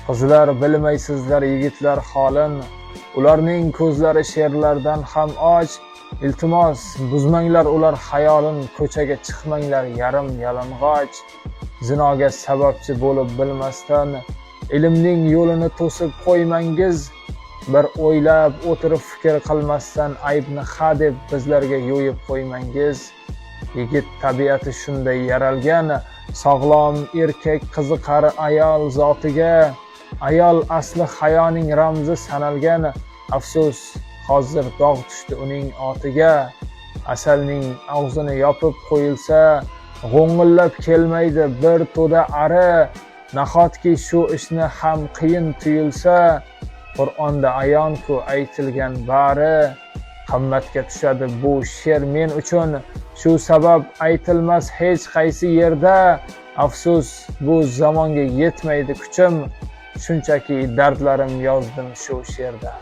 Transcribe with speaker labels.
Speaker 1: Qizlar bilmaysizlar yigitlar holin, ularning ko'zlari she'rlardan ham och. Iltimos buzmanglar ular xayolin, ko'chaga chiqmanglar yarim yalang'och. Zinoga sababchi bo'lib bilmasdan ilmning yo'lini to'sib qo'ymangiz. Bir o'ylab o'tirib fikr qilmasdan aybni ha deb bizlarga yo'yib qo'ymangiz. Yigit tabiati shunday yaralgan, sog'lom erkak qiziqar ayol zotiga. Ayol asli hayoning ramzi sanalgan, afsus hozir dog' tushdi uning otiga. Asalning og'zini yopib qo'yilsa, g'o'ng'illab kelmaydi bir to'da ari. Nahotki shu ishni ham qiyin tuyulsa, Qur'onda ayonku aytilgan bari. Qimmatga tushadi bu she'r men uchun, shu sabab aytilmas hech qaysi yerda. Afsus bu zamonga yetmaydi kuchim, shunchaki dardlarim yozdim shu she'rda.